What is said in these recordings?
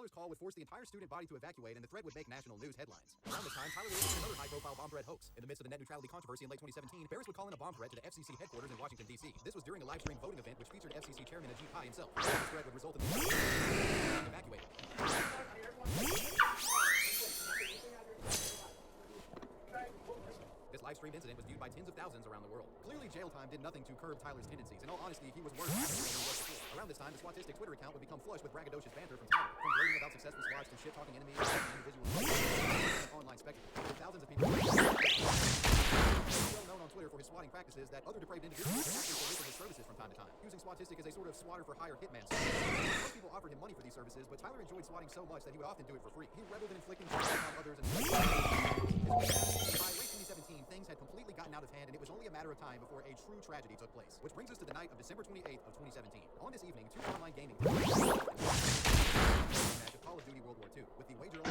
Tyler's call would force the entire student body to evacuate, and the threat would make national news headlines. Around this time, Tyler released another high-profile bomb threat hoax. In the midst of the net neutrality controversy in late 2017, Barris would call in a bomb threat to the FCC headquarters in Washington, D.C. This was during a live-stream voting event which featured FCC Chairman Ajit Pai himself. This threat would result in the evacuated. This live-streamed incident was viewed by tens of thousands around the world. Clearly, jail time did nothing to curb Tyler's tendencies. In all honesty, he was worse after than he was before. Around this time, the Swatistic Twitter account would become flush with braggadocious banter from Tyler, from gloating about successful swats to shit-talking enemies and individuals an online spectacle. With thousands of people well known on Twitter for his swatting practices that other depraved individuals actually solicit his services from time to time, using Swatistic as a sort of swatter-for-hire hitman. Most people offered him money for these services, but Tyler enjoyed swatting so much that he would often do it for free. He reveled in inflicting harm on others and by late 2017, things had completely gotten out of hand, and it was only a matter of time before a true tragedy took place. Which brings us to the night of December 28th of 2017. On this evening, two online gaming match of Call of Duty World War II, with the wager on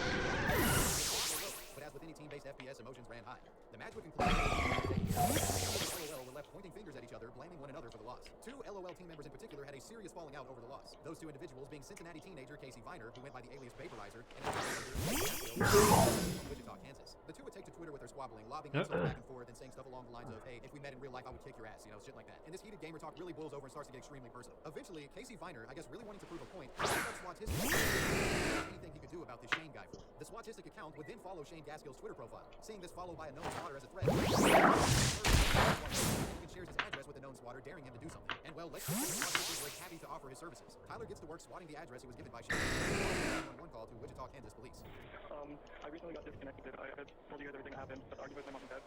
but as with any team-based FPS, emotions ran high. The match would conclude LOL were left pointing fingers at each other, blaming one another for the loss. Two LOL team members in particular had a serious falling out over the loss. Those two individuals being Cincinnati teenager Casey Viner, who went by the alias Vaporizer, and Wichita, Kansas. The two would take to Twitter with their squabbling, lobbing insults back and forth and saying stuff along the lines of, hey, if we met in real life, I would kick your ass, you know, shit like that. And this heated gamer talk really boils over and starts to get extremely personal. Eventually, Casey Viner, I guess really wanting to prove a point, Swatistic anything he could do about this Shane guy for him. The Swatistic account would then follow Shane Gaskell's Twitter profile. Seeing this followed by a known swatter as a threat, he shares his address with a known swatter, daring him to do something. And well, let's just say Swatistic was happy to offer his services. Tyler gets to work swatting the address he was given by Shane. One call to Wichita, Kansas police. I recently got disconnected. I had told you guys everything that happened, but argued with my mom and dad.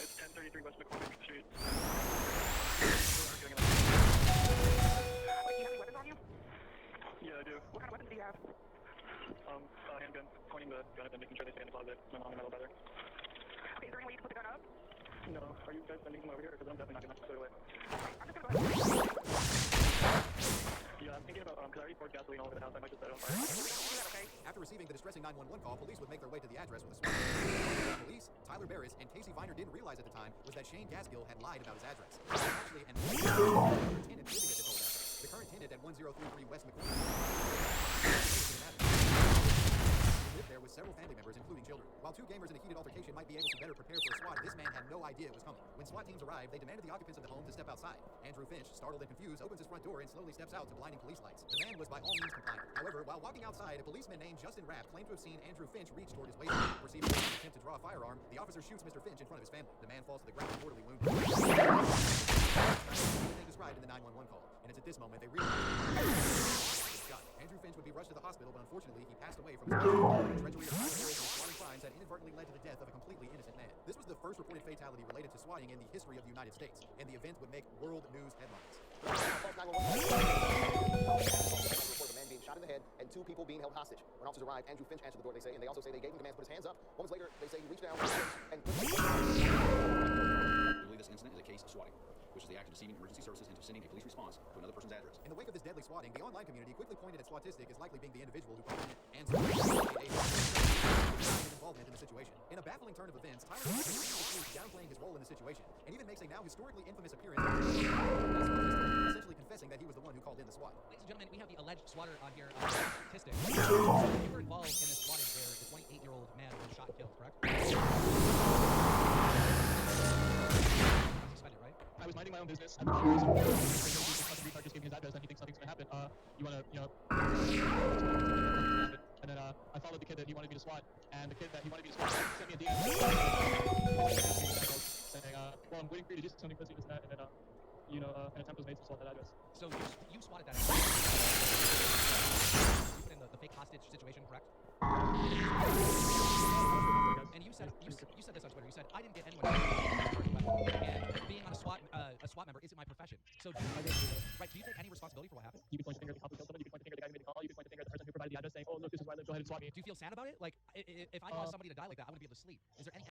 It's 1033 West McCormick Street. Do you have any weapons on you? Yeah, I do. What kind of weapons do you have? A handgun, pointing the gun at them, making sure they stay in the closet. My mom and my little brother. Okay, is there any way you can put the gun up? No, are you guys sending him over here? Because I'm definitely not going to throw it away. I'm just gonna go ahead. Yeah, I'm thinking about, because I already poured gasoline all over the house, I might just set it on fire. Okay. After receiving the distressing 911 call, police would make their way to the address with a SWAT. Police, Tyler Barris, and Casey Viner didn't realize at the time was that Shane Gaskill had lied about his address. He was actually an tenant living at this old address. The current tenant at 1033 West McCormick lived there with several family members, including children. While two gamers in a heated altercation might be able to better prepare for a SWAT, this man had no idea it was coming. When SWAT teams arrived, they demanded the occupants of the home to step outside. Andrew Finch, startled and confused, opens his front door and slowly steps out to blinding police lights. The man was by all means compliant. However, while walking outside, a policeman named Justin Rapp claimed to have seen Andrew Finch reach toward his waist. Perceiving an attempt to draw a firearm, the officer shoots Mr. Finch in front of his family. The man falls to the ground mortally wounded. They described in the 911 call, and it's at this moment they realize Andrew Finch would be rushed to the hospital, but unfortunately he passed away from treachery of swatting crimes that inadvertently led to the death of a completely innocent man. This was the first reported fatality related to swatting in the history of the United States, and the event would make world news headlines. Report of a man being shot in the head and two people being held hostage. When officers arrived, Andrew Finch answered the door, they say, and they also say they gave him commands to put his hands up. Moments later, they say he reached down and put We believe this incident is a case of swatting, which is the act of deceiving emergency services into sending a police response to another person's address. In the wake of this deadly swatting, the online community quickly pointed at Swatistic as likely being the individual who caused it and involvement in the situation. In a baffling turn of events, Tyler downplaying his role in the situation, and even makes a now historically infamous appearance, essentially confessing that he was the one who called in the SWAT. Ladies and gentlemen, we have the alleged swatter on here, Statistic. You were involved in this swatting where the 28-year-old man was shot and killed, correct? Suspended, right? I was minding my own business. I'm curious. Retard just gave me his address and he thinks something's going to happen. You want to, and then I followed the kid that he wanted me to SWAT, and the kid that he wanted me to SWAT sent me a DM saying, well, I'm waiting for you to do something pussy, this and that, and then, an attempt was made to SWAT that address. So you swatted that address. You put in the fake hostage situation, correct? And you said this on Twitter. You said I didn't get anyone and being on a SWAT member isn't my profession. So do you take any responsibility for what happened? You can point the finger at the cop who killed someone. You can point the finger at the guy who made the call. You can point the finger at the person who provided the address saying, oh look, this is where I live. Go ahead and SWAT me. Do you feel sad about it? Like if I caused somebody to die like that, I wouldn't be able to sleep. Is there any